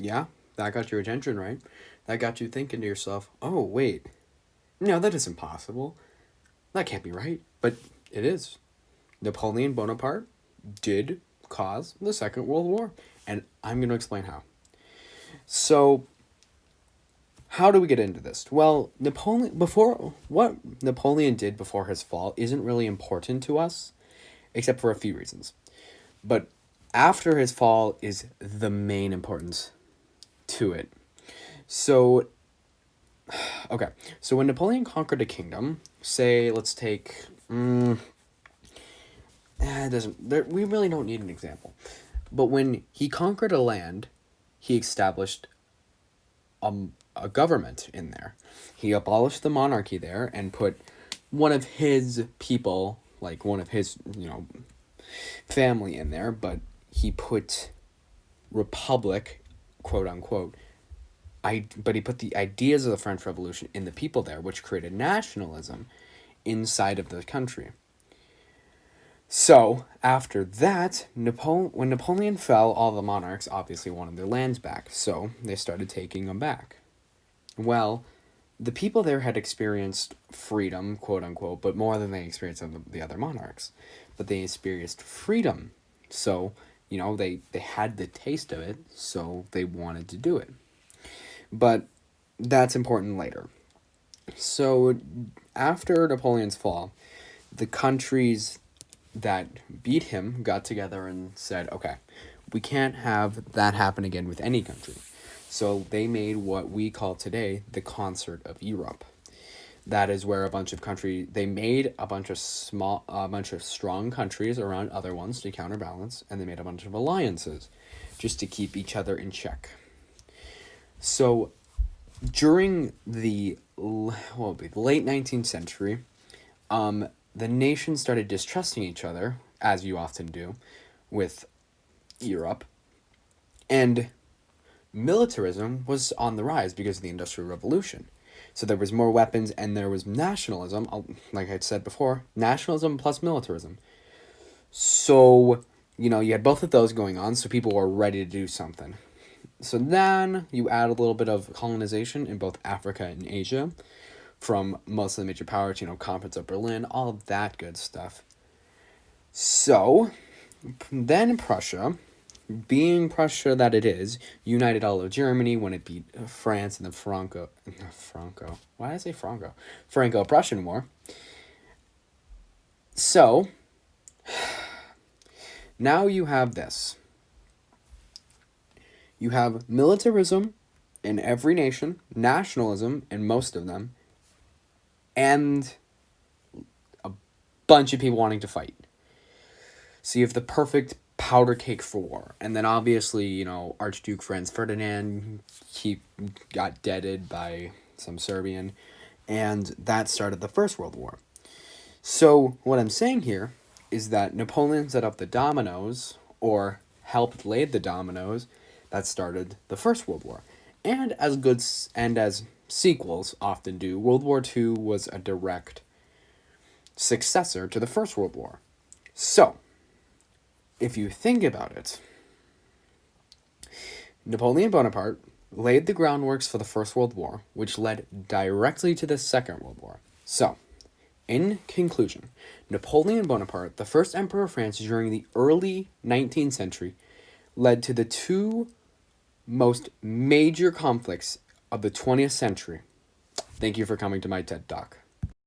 Yeah, that got your attention, right? That got you thinking to yourself, oh, wait, no, that isn't possible. That can't be right. But it is. Napoleon Bonaparte did cause the Second World War. And I'm going to explain how. So, how do we get into this? Well, what Napoleon did before his fall isn't really important to us, except for a few reasons. But after his fall is the main importance to it. So, okay. So when Napoleon conquered a kingdom, say, let's take, it doesn't. We really don't need an example. But when he conquered a land, he established a government in there. He abolished the monarchy there and put one of his people, like one of his, family in there, but he put republic, quote unquote. But he put the ideas of the French Revolution in the people there, which created nationalism inside of the country. So, after that, when Napoleon fell, all the monarchs obviously wanted their lands back, so they started taking them back. Well, the people there had experienced freedom, quote unquote, but more than they experienced of the other monarchs. But they experienced freedom, so, they had the taste of it, so they wanted to do it. But that's important later. So, after Napoleon's fall, the countries that beat him got together and said, okay, we can't have that happen again with any country. So they made what we call today the Concert of Europe. That is where they made a bunch of strong countries around other ones to counterbalance, and they made a bunch of alliances just to keep each other in check. So during the late 19th century, the nations started distrusting each other, as you often do, with Europe. And militarism was on the rise because of the Industrial Revolution. So there was more weapons and there was nationalism, like I said before, nationalism plus militarism. So, you had both of those going on, so people were ready to do something. So then you add a little bit of colonization in both Africa and Asia, from most of the major powers, Conference of Berlin, all of that good stuff. So, then Prussia, being Prussia that it is, united all of Germany when it beat France in the why did I say Franco? Franco-Prussian War. So, now you have this. You have militarism in every nation, nationalism in most of them, and a bunch of people wanting to fight. So you have the perfect powder cake for war. And then obviously, Archduke Franz Ferdinand, he got deaded by some Serbian, and that started the First World War. So what I'm saying here is that Napoleon set up the dominoes, or helped lay the dominoes, that started the First World War. And as sequels often do, World War II was a direct successor to the First World War. So, if you think about it, Napoleon Bonaparte laid the groundworks for the First World War, which led directly to the Second World War. So, in conclusion, Napoleon Bonaparte, the first emperor of France during the early 19th century, led to the two most major conflicts of the 20th century. Thank you for coming to my TED Talk.